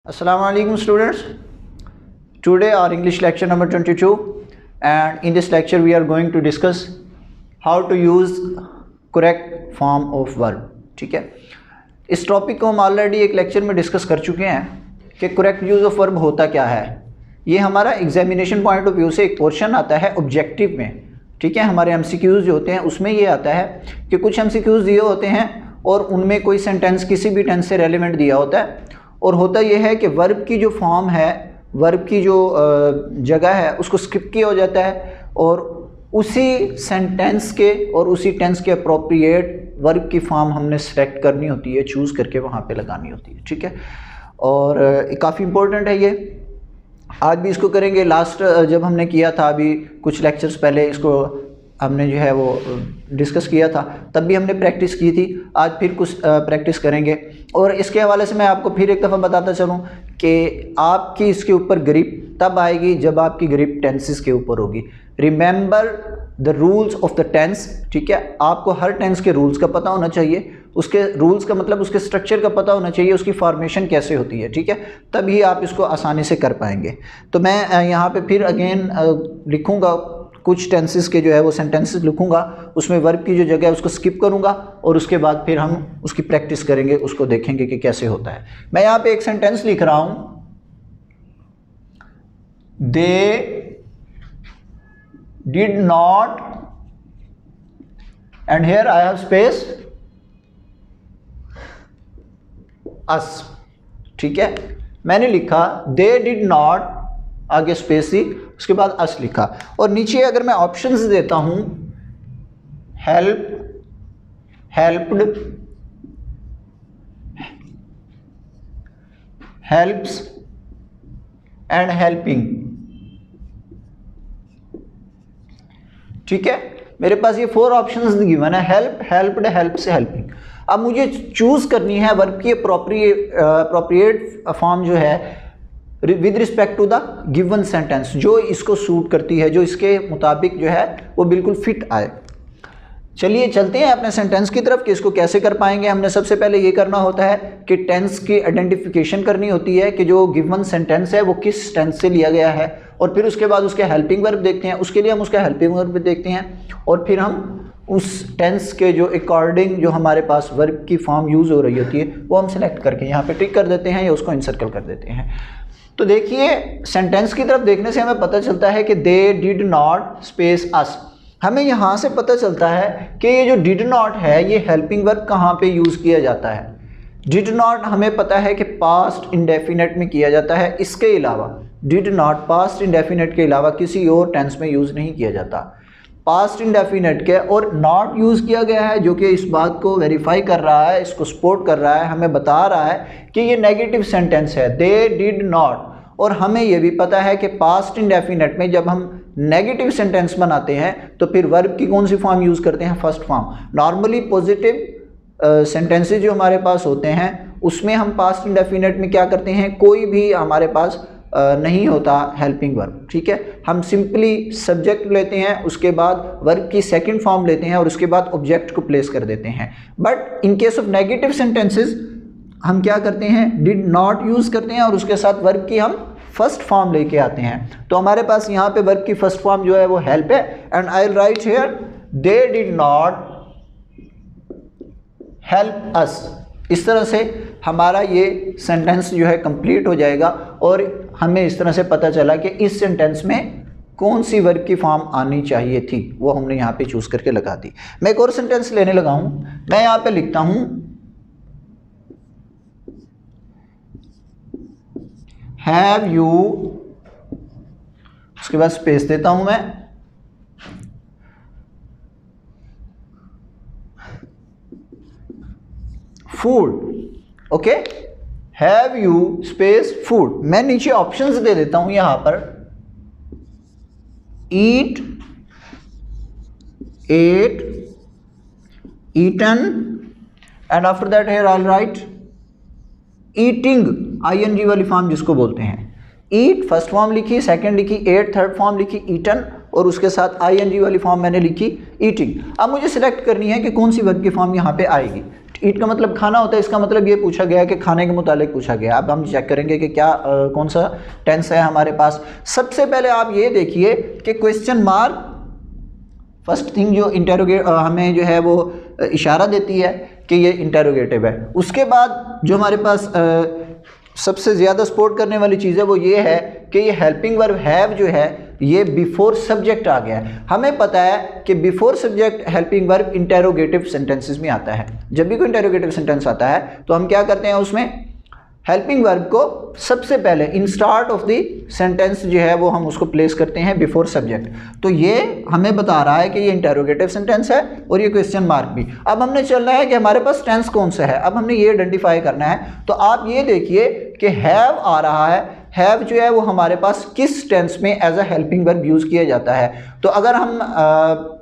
Assalamu alaikum students. Today our English lecture number 22, and in this lecture we are going to discuss how to use correct form of verb. ठीक है, इस topic को हम already एक lecture में discuss कर चुके हैं कि करेक्ट यूज़ ऑफ वर्ब होता क्या है। ये हमारा एग्जामिनेशन पॉइंट ऑफ व्यू से एक पोर्शन आता है ऑब्जेक्टिव में। ठीक है, हमारे एमसीक्यूज़ जो होते हैं उसमें ये आता है कि कुछ एमसीक्यूज़ दिए होते हैं और उनमें कोई सेंटेंस किसी भी टेंस से रेलिवेंट दिया होता है, और होता यह है कि वर्ब की जो फॉर्म है, वर्ब की जो जगह है उसको स्किप किया हो जाता है और उसी सेंटेंस के और उसी टेंस के अप्रोप्रिएट वर्ब की फॉर्म हमने सेलेक्ट करनी होती है, चूज़ करके वहाँ पे लगानी होती है। ठीक है, और काफ़ी इम्पोर्टेंट है ये। आज भी इसको करेंगे। लास्ट जब हमने किया था अभी कुछ लेक्चर्स पहले इसको हमने जो है वो डिस्कस किया था, तब भी हमने प्रैक्टिस की थी। आज फिर कुछ प्रैक्टिस करेंगे और इसके हवाले से मैं आपको फिर एक दफ़ा बताता चलूँ कि आपकी इसके ऊपर ग्रिप तब आएगी जब आपकी ग्रिप टेंसेस के ऊपर होगी। Remember the rules of the tense. ठीक है, आपको हर टेंस के रूल्स का पता होना चाहिए। उसके रूल्स का मतलब उसके स्ट्रक्चर का पता होना चाहिए, उसकी फॉर्मेशन कैसे होती है। ठीक है, तभी आप इसको आसानी से कर पाएंगे। तो मैं यहाँ पे फिर अगेन लिखूँगा कुछ टेंसेस के जो है वो सेंटेंसेस लिखूंगा, उसमें वर्ब की जो जगह है उसको स्किप करूंगा और उसके बाद फिर हम उसकी प्रैक्टिस करेंगे, उसको देखेंगे कि कैसे होता है। मैं यहाँ पे एक सेंटेंस लिख रहा हूं, they did not, and here I have space us. ठीक है, मैंने लिखा दे डिड नॉट, आगे स्पेस थी, उसके बाद अस लिखा, और नीचे अगर मैं ऑप्शंस देता हूं help, helped, helps and helping. ठीक है, मेरे पास ये 4 ऑप्शंस गिवन है, हेल्प, हेल्प्ड, हेल्प से हेल्पिंग। अब मुझे चूज करनी है वर्ब की अप्रोप्रिएट फॉर्म जो है with respect to the given sentence, जो इसको सूट करती है, जो इसके मुताबिक जो है वो बिल्कुल फिट आए। चलिए चलते हैं अपने सेंटेंस की तरफ कि इसको कैसे कर पाएंगे। हमने सबसे पहले ये करना होता है कि टेंस की आइडेंटिफिकेशन करनी होती है कि जो गिवन सेंटेंस है वो किस टेंस से लिया गया है, और फिर उसके बाद उसके हेल्पिंग वर्ब देखते हैं। उसके लिए हम उसका हेल्पिंग वर्ब देखते हैं और फिर हम उस टेंस के जो अकॉर्डिंग जो हमारे पास वर्ब की फॉर्म यूज़ हो रही होती है वो हम सेलेक्ट करके यहाँ पे टिक कर देते हैं या उसको इंसर्कल कर देते हैं। तो देखिए, सेंटेंस की तरफ देखने से हमें पता चलता है कि दे डिड नॉट स्पेस अस। हमें यहाँ से पता चलता है कि ये जो डिड नॉट है ये हेल्पिंग वर्ब कहाँ पे यूज़ किया जाता है। डिड नॉट हमें पता है कि पास्ट इंडेफिनेट में किया जाता है, इसके अलावा डिड नॉट पास्ट इंडेफिनेट के अलावा किसी और टेंस में यूज़ नहीं किया जाता। पास्ट इंडेफिनेट के और नॉट यूज़ किया गया है, जो कि इस बात को वेरीफाई कर रहा है, इसको सपोर्ट कर रहा है, हमें बता रहा है कि ये नेगेटिव सेंटेंस है, दे डिड नॉट। और हमें ये भी पता है कि पास्ट इंडेफिनेट में जब हम नेगेटिव सेंटेंस बनाते हैं तो फिर वर्ब की कौन सी फॉर्म यूज़ करते हैं, first form. Normally positive sentences जो हमारे पास होते हैं उसमें हम पास्ट इंडेफिनेट में क्या करते हैं, कोई भी हमारे पास नहीं होता हेल्पिंग वर्ब। ठीक है, हम सिंपली सब्जेक्ट लेते हैं, उसके बाद वर्ब की सेकंड फॉर्म लेते हैं और उसके बाद ऑब्जेक्ट को प्लेस कर देते हैं। But in case of negative sentences हम क्या करते हैं, डिड नॉट यूज़ करते हैं और उसके साथ वर्ब की हम फर्स्ट फॉर्म लेके आते हैं। तो हमारे पास यहाँ पे वर्ब की फर्स्ट फॉर्म जो है वो हेल्प है, and I will write here they did not help us. इस तरह से हमारा ये सेंटेंस जो है कंप्लीट हो जाएगा और हमें इस तरह से पता चला कि इस सेंटेंस में कौन सी वर्ब की फॉर्म आनी चाहिए थी, वो हमने यहाँ पे चूज़ करके लगा दी। मैं एक और सेंटेंस लेने लगा हूँ, मैं यहाँ पे लिखता हूँ हैव यू, उसके बाद स्पेस देता हूं मैं, food. Okay, have you space food. मैं नीचे ऑप्शंस दे देता हूं यहां पर, eat, ate, eaten, and after that here I will write eating, ING वाली फॉर्म जिसको बोलते हैं। ईट फर्स्ट फॉर्म लिखी, सेकंड लिखी एट, थर्ड फॉर्म लिखी ईटन, और उसके साथ ING वाली फॉर्म मैंने लिखी ईटिंग। अब मुझे सिलेक्ट करनी है कि कौन सी वर्ब की फॉर्म यहाँ पे आएगी। ईट का मतलब खाना होता है, इसका मतलब ये पूछा गया है कि खाने के मुतालिक पूछा गया। अब हम चेक करेंगे कि क्या कौन सा टेंस है हमारे पास। सबसे पहले आप ये देखिए कि क्वेश्चन मार्क फर्स्ट थिंग जो इंटेरोगेट हमें जो है वो इशारा देती है कि ये इंटेरोगेटिव है। उसके बाद जो हमारे पास सबसे ज़्यादा सपोर्ट करने वाली चीज़ है वो ये है कि ये हेल्पिंग वर्ब हैव जो है ये बिफोर सब्जेक्ट आ गया है। हमें पता है कि before subject helping verb interrogative sentences में आता है। जब भी कोई इंटेरोगेटिव सेंटेंस आता है तो हम क्या करते हैं, उसमें हेल्पिंग वर्ब को सबसे पहले in start of the sentence जो है वो हम उसको प्लेस करते हैं बिफोर सब्जेक्ट। तो ये हमें बता रहा है कि ये इंटेरोगेटिव सेंटेंस है और ये क्वेश्चन मार्क भी। अब हमने चलना है कि हमारे पास टेंस कौन सा है, अब हमने ये आइडेंटिफाई करना है। तो आप ये देखिए कि हैव आ रहा है, हैव जो है वो हमारे पास किस टेंस में as a helping verb use किया जाता है। तो अगर हम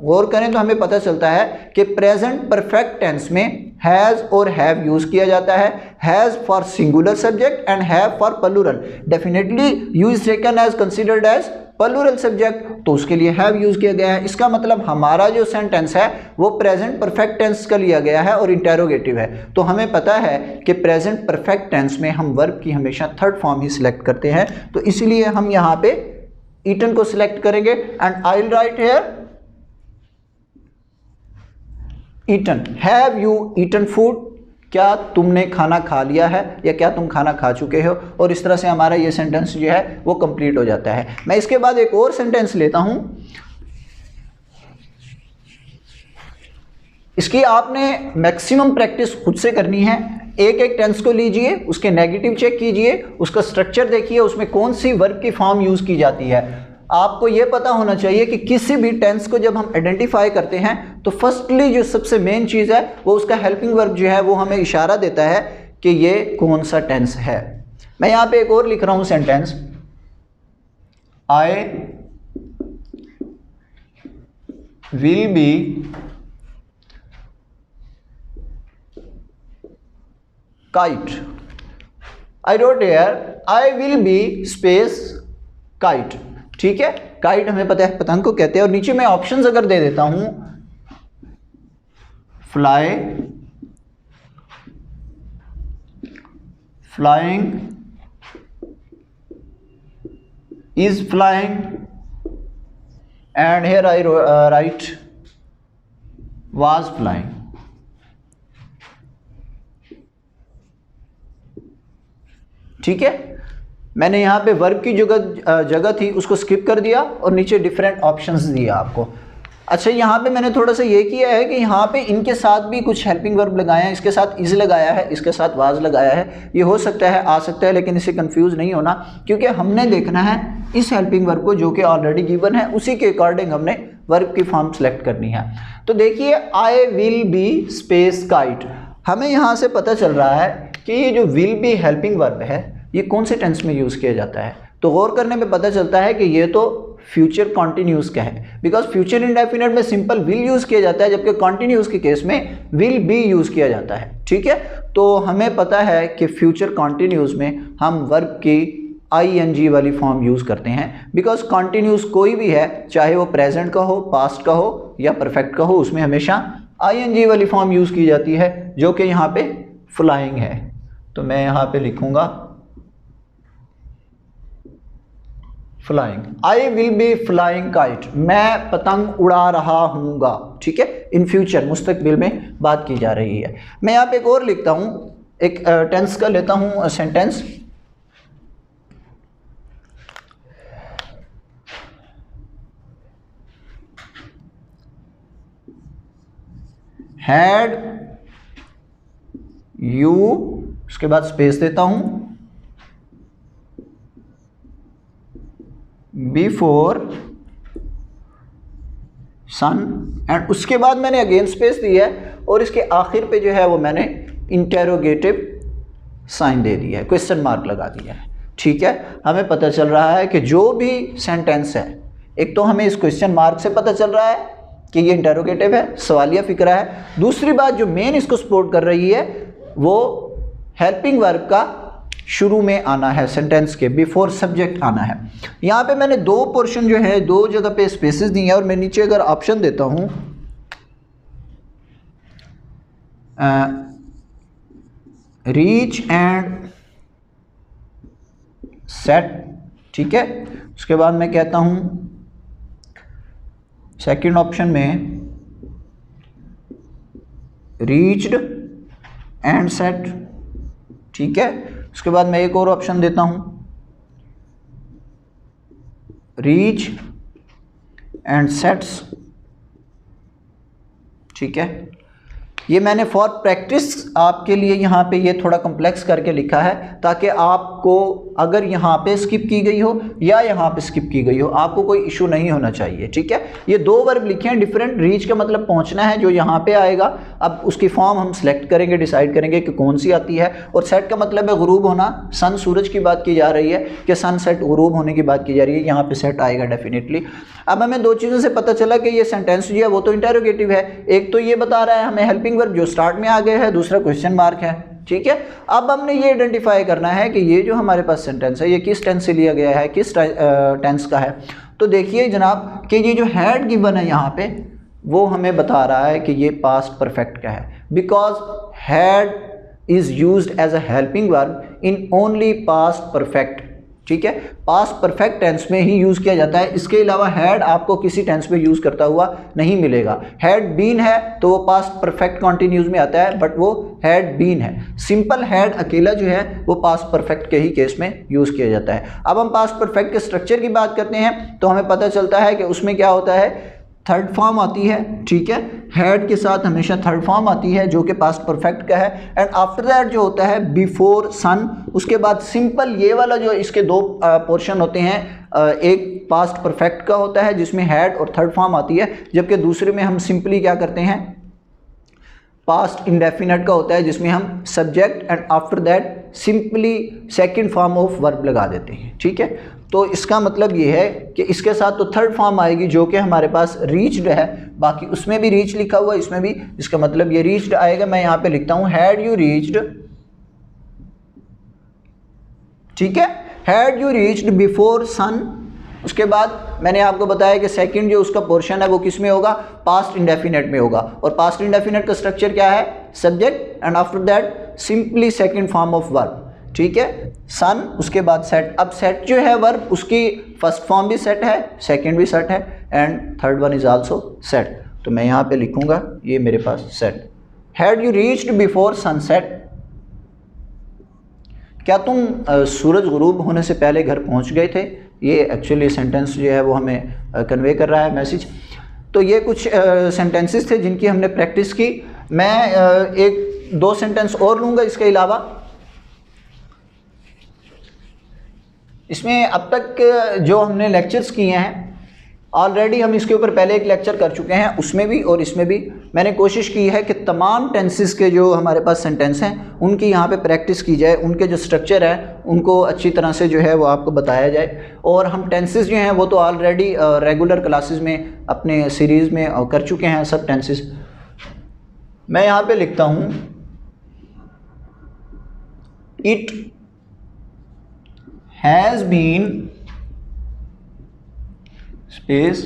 गौर करें तो हमें पता चलता है कि प्रेजेंट परफेक्ट टेंस में हैज़ और हैव यूज़ किया जाता है। Has for singular subject and have for plural. Definitely you is taken as considered as plural subject, तो उसके लिए हैव यूज़ किया गया है। इसका मतलब हमारा जो सेंटेंस है वो प्रेजेंट परफेक्ट टेंस का लिया गया है और इंटेरोगेटिव है। तो हमें पता है कि प्रेजेंट परफेक्ट टेंस में हम वर्ब की हमेशा थर्ड फॉर्म ही सिलेक्ट करते हैं, तो इसीलिए हम यहाँ पे ईटन को सिलेक्ट करेंगे। And I will write here eaten. Have you eaten food, क्या तुमने खाना खा लिया है या क्या तुम खाना खा चुके हो। और इस तरह से हमारा ये सेंटेंस जो है वो कंप्लीट हो जाता है। मैं इसके बाद एक और सेंटेंस लेता हूं, इसकी आपने मैक्सिमम प्रैक्टिस खुद से करनी है। एक एक टेंस को लीजिए, उसके नेगेटिव चेक कीजिए, उसका स्ट्रक्चर देखिए, उसमें कौन सी वर्ब की फॉर्म यूज की जाती है। आपको यह पता होना चाहिए कि किसी भी टेंस को जब हम आइडेंटिफाई करते हैं तो फर्स्टली जो सबसे मेन चीज़ है वो उसका हेल्पिंग वर्ब जो है वो हमें इशारा देता है कि ये कौन सा टेंस है। मैं यहाँ पे एक और लिख रहा हूँ sentence, I will be kite. I wrote here I will be space kite. ठीक है, काइट हमें पता है पतंग को कहते हैं। और नीचे मैं ऑप्शंस अगर दे देता हूं, fly, flying, is flying, and here I right was flying. ठीक है, मैंने यहाँ पे वर्ब की जगह थी उसको स्किप कर दिया और नीचे डिफरेंट ऑप्शंस दिया आपको। अच्छा, यहाँ पे मैंने थोड़ा सा ये किया है कि यहाँ पे इनके साथ भी कुछ हेल्पिंग वर्ब लगाए हैं। इसके साथ इज लगाया है, इसके साथ वाज लगाया है। ये हो सकता है, आ सकता है, लेकिन इससे कंफ्यूज नहीं होना, क्योंकि हमने देखना है इस हेल्पिंग वर्ब को जो कि ऑलरेडी गिवन है, उसी के अकॉर्डिंग हमने वर्ब की फॉर्म सेलेक्ट करनी है। तो देखिए, I will be space kite, हमें यहाँ से पता चल रहा है कि ये जो विल बी हेल्पिंग वर्ब है ये कौन से टेंस में यूज़ किया जाता है। तो गौर करने में पता चलता है कि ये तो फ्यूचर कॉन्टिन्यूस का है, बिकॉज फ्यूचर इंडेफिनिट में सिंपल विल यूज़ किया जाता है, जबकि कॉन्टिन्यूस के केस में विल बी यूज़ किया जाता है। ठीक है, तो हमें पता है कि फ्यूचर कॉन्टिन्यूस में हम वर्ब की ing वाली फॉर्म यूज़ करते हैं, बिकॉज कॉन्टिन्यूस कोई भी है, चाहे वो प्रेजेंट का हो, पास्ट का हो या परफेक्ट का हो, उसमें हमेशा ing वाली फॉर्म यूज़ की जाती है, जो कि यहाँ पे फ्लाइंग है। तो मैं यहाँ पे लिखूँगा flying, I will be flying kite, मैं पतंग उड़ा रहा हूँगा। ठीक है, इन फ्यूचर, मुस्तकबिल में बात की जा रही है। मैं यहाँ पे एक और लिखता हूँ, एक टेंस का लेता हूँ सेंटेंस, हैड यू, उसके बाद स्पेस देता हूँ, बिफोर सन, एंड उसके बाद मैंने अगेन स्पेस दी है और इसके आखिर पे जो है वो मैंने इंटेरोगेटिव साइन दे दिया है, क्वेश्चन मार्क लगा दिया है। ठीक है, हमें पता चल रहा है कि जो भी सेंटेंस है, एक तो हमें इस क्वेश्चन मार्क से पता चल रहा है कि ये इंटेरोगेटिव है, सवालिया फिक्रा है। दूसरी बात जो मेन इसको सपोर्ट कर रही है वो हेल्पिंग वर्ब का शुरू में आना है, सेंटेंस के बिफोर सब्जेक्ट आना है। यहाँ पे मैंने दो पोर्शन जो है, दो जगह पे स्पेसेस दी हैं, और मैं नीचे अगर ऑप्शन देता हूँ रीच एंड सेट, ठीक है। उसके बाद मैं कहता हूं सेकंड ऑप्शन में रीच्ड एंड सेट, ठीक है। उसके बाद मैं एक और ऑप्शन देता हूं रीच एंड सेट्स, ठीक है। ये मैंने फॉर प्रैक्टिस आपके लिए यहाँ पे ये थोड़ा कॉम्प्लेक्स करके लिखा है ताकि आपको अगर यहाँ पे स्किप की गई हो या यहाँ पे स्किप की गई हो आपको कोई इशू नहीं होना चाहिए, ठीक है। ये दो वर्ब लिखे हैं डिफरेंट, रीच का मतलब पहुँचना है जो यहाँ पे आएगा, अब उसकी फॉर्म हम सिलेक्ट करेंगे, डिसाइड करेंगे कि कौन सी आती है, और सेट का मतलब है गुरूब होना, सन सूरज की बात की जा रही है कि सन सेट गुरूब होने की बात की जा रही है, यहाँ पे सेट आएगा डेफिनेटली। अब हमें दो चीज़ों से पता चला कि ये सेंटेंस जो है वो तो इंटरोगेटिव है, एक तो ये बता रहा है हमें हेल्पिंग वर्ब जो स्टार्ट में आ गए है, दूसरा क्वेश्चन मार्क है, ठीक है। अब हमने ये आइडेंटिफाई करना है कि ये जो हमारे पास सेंटेंस है ये किस टेंस से लिया गया है, किस टेंस का है। तो देखिए जनाब कि ये जो हैड गिवन है यहाँ पे वो हमें बता रहा है कि ये पास्ट परफेक्ट का है, because had is used as a helping verb in only past perfect, ठीक है। पास्ट परफेक्ट टेंस में ही यूज़ किया जाता है, इसके अलावा हैड आपको किसी टेंस में यूज़ करता हुआ नहीं मिलेगा। हैड बीन है तो वो पास्ट परफेक्ट कॉन्टिन्यूज में आता है, बट वो हैड बीन है। सिंपल हैड अकेला जो है वो पास्ट परफेक्ट के ही केस में यूज़ किया जाता है। अब हम पास्ट परफेक्ट के स्ट्रक्चर की बात करते हैं तो हमें पता चलता है कि उसमें क्या होता है, थर्ड फॉर्म आती है, ठीक है। हैड के साथ हमेशा थर्ड फॉर्म आती है जो कि पास्ट परफेक्ट का है, एंड आफ्टर दैट जो होता है बिफोर सन, उसके बाद सिंपल ये वाला जो इसके दो पोर्शन होते हैं, एक पास्ट परफेक्ट का होता है जिसमें हैड और थर्ड फॉर्म आती है, जबकि दूसरे में हम सिंपली क्या करते हैं पास्ट इंडेफिनेट का होता है जिसमें हम subject and after that simply second form of verb लगा देते हैं, ठीक है। तो इसका मतलब ये है कि इसके साथ तो थर्ड फॉर्म आएगी जो कि हमारे पास रीच्ड है, बाकी उसमें भी रीच लिखा हुआ है, इसमें भी, इसका मतलब ये रीच्ड आएगा। मैं यहाँ पे लिखता हूँ हैड यू रीच्ड, ठीक है, हैड यू रीच्ड बिफोर सन। उसके बाद मैंने आपको बताया कि सेकंड जो उसका पोर्शन है वो किस में होगा, पास्ट इंडेफिनेट में होगा, और पास्ट इंडेफिनेट का स्ट्रक्चर क्या है, subject and after that simply second form of verb, ठीक है, सन, उसके बाद सेट। अब सेट जो है वर्ब उसकी फर्स्ट फॉर्म भी सेट है, सेकंड भी सेट है, and third one is also set. तो मैं यहाँ पे लिखूंगा ये मेरे पास set, had you reached before sunset, क्या तुम सूरज गुरूब होने से पहले घर पहुँच गए थे। ये एक्चुअली सेंटेंस जो है वो हमें कन्वे कर रहा है मैसेज। तो ये कुछ सेंटेंसेस थे जिनकी हमने प्रैक्टिस की। मैं एक दो सेंटेंस और लूँगा इसके अलावा। इसमें अब तक जो हमने लेक्चर्स किए हैं ऑलरेडी हम इसके ऊपर पहले एक लेक्चर कर चुके हैं, उसमें भी और इसमें भी मैंने कोशिश की है कि तमाम टेंसेस के जो हमारे पास सेंटेंस हैं उनकी यहाँ पे प्रैक्टिस की जाए, उनके जो स्ट्रक्चर है उनको अच्छी तरह से जो है वो आपको बताया जाए। और हम टेंसेस जो हैं वो तो ऑलरेडी रेगुलर क्लासेस में अपने सीरीज़ में कर चुके हैं सब टेंसेस। मैं यहाँ पे लिखता हूँ it has been space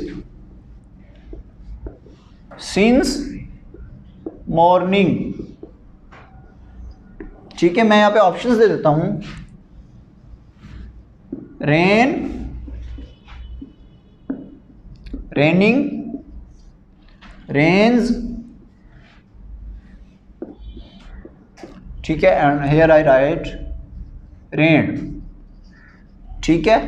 since morning, ठीक है। मैं यहाँ पे ऑप्शंस दे देता हूँ, रेन, रेनिंग, रेन्स, ठीक है, and here I write rain, ठीक है।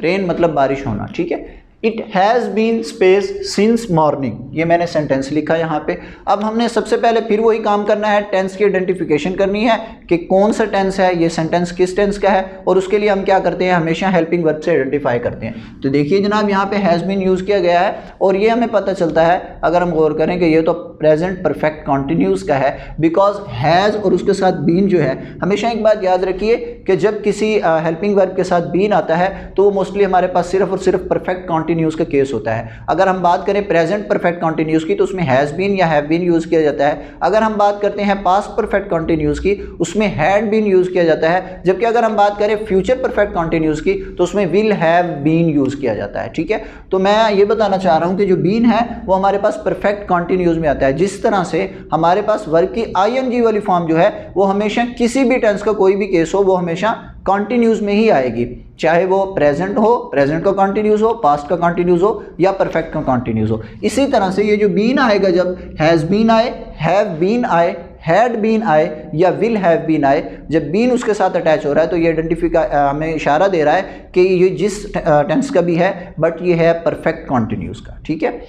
रेन मतलब बारिश होना, ठीक है। It has been space since morning, ये मैंने सेंटेंस लिखा यहाँ पे। अब हमने सबसे पहले फिर वही काम करना है, टेंस की आइडेंटिफिकेशन करनी है कि कौन सा टेंस है, ये सेंटेंस किस टेंस का है, और उसके लिए हम क्या करते हैं, हमेशा हेल्पिंग वर्ब से आइडेंटिफाई करते हैं। तो देखिए जनाब यहाँ पे हैज़ बीन यूज़ किया गया है, और ये हमें पता चलता है अगर हम गौर करें कि ये तो प्रेजेंट परफेक्ट कॉन्टिन्यूस का है, बिकॉज हैज़ और उसके साथ बीन जो है, हमेशा एक बात याद रखिए कि जब किसी हेल्पिंग वर्ब के साथ बीन आता है तो वो मोस्टली हमारे पास सिर्फ और सिर्फ परफेक्ट कॉन्टिन्यूस का केस होता है। अगर हम बात करें प्रेजेंट परफेक्ट कॉन्टिन्यूस की तो उसमें हैज़ बीन या हैव बीन यूज़ किया जाता है। अगर हम बात करते हैं पास्ट परफेक्ट कॉन्टिन्यूस की उसमें हैड बीन यूज़ किया जाता है। जबकि अगर हम बात करें फ्यूचर परफेक्ट कॉन्टिन्यूस की तो उसमें विल हैव बीन यूज़ किया जाता है। ठीक है, तो मैं ये बताना चाह रहा हूँ कि जो बीन है वो हमारे पास परफेक्ट कॉन्टिन्यूस में आता है। जिस तरह से हमारे पास वर्ब की आईएनजी वाली फॉर्म जो है वो हमेशा किसी भी टेंस का कोई भी केस हो वो हमेशा कॉन्टिन्यूस में ही आएगी, चाहे वो प्रेजेंट हो, प्रेजेंट का कॉन्टिन्यूस हो, पास्ट का कॉन्टिन्यूस हो या परफेक्ट का कॉन्टिन्यूस हो। इसी तरह से ये जो बीन आएगा जब हैज़ बीन आए, हैव बीन आए, हैड बीन आए या विल हैव बीन आए, जब बीन उसके साथ अटैच हो रहा है तो ये हमें इशारा दे रहा है कि ये जिस टेंस का भी है बट ये है परफेक्ट कॉन्टिन्यूस का। ठीक है,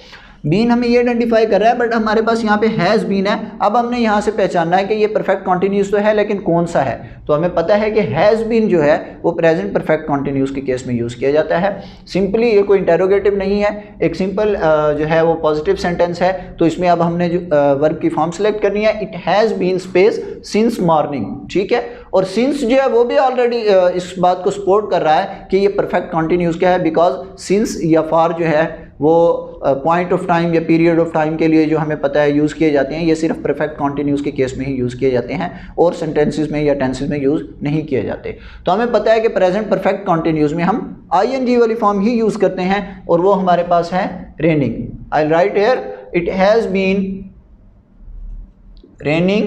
बीन हमें ये आइडेंटिफाई कर रहा है बट हमारे पास यहाँ पे हैज़ बीन है। अब हमने यहाँ से पहचानना है कि ये परफेक्ट कॉन्टिन्यूस तो है लेकिन कौन सा है। तो हमें पता है कि हैज़ बीन जो है वो प्रेजेंट परफेक्ट कॉन्टिन्यूस के केस में यूज़ किया जाता है। सिंपली ये कोई इंटेरोगेटिव नहीं है, एक सिंपल जो है वो पॉजिटिव सेंटेंस है। तो इसमें अब हमने जो वर्ब की फॉर्म सेलेक्ट करनी है, it has been space since morning. ठीक है, और सिंस जो है वो भी ऑलरेडी इस बात को सपोर्ट कर रहा है कि ये परफेक्ट कॉन्टिन्यूस क्या है, बिकॉज सिंस या फॉर जो है वो पॉइंट ऑफ टाइम या पीरियड ऑफ टाइम के लिए जो हमें पता है यूज़ किए जाते हैं। ये सिर्फ परफेक्ट कॉन्टिन्यूस के केस में ही यूज़ किए जाते हैं और सेंटेंसेस में या टेंसेस में यूज़ नहीं किए जाते। तो हमें पता है कि प्रेजेंट परफेक्ट कॉन्टिन्यूस में हम आईएनजी वाली फॉर्म ही यूज़ करते हैं और वो हमारे पास है raining. I write here it has been raining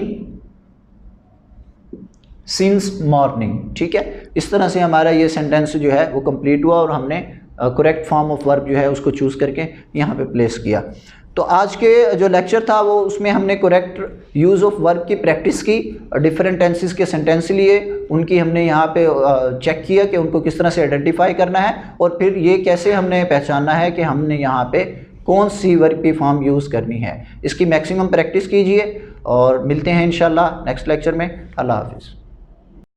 since morning. ठीक है, इस तरह से हमारा ये सेंटेंस जो है वो कंप्लीट हुआ और हमने करेक्ट फॉर्म ऑफ वर्ब जो है उसको चूज़ करके यहाँ पे प्लेस किया। तो आज के जो लेक्चर था वो उसमें हमने करेक्ट यूज़ ऑफ वर्ब की प्रैक्टिस की, डिफरेंट टेंसेस के सेंटेंस लिए उनकी हमने यहाँ पे चेक किया कि उनको किस तरह से आइडेंटिफाई करना है और फिर ये कैसे हमने पहचानना है कि हमने यहाँ पे कौन सी वर्ब की फॉर्म यूज़ करनी है। इसकी मैक्सिमम प्रैक्टिस कीजिए और मिलते हैं इंशाल्लाह नेक्स्ट लेक्चर में। अल्लाह हाफिज़।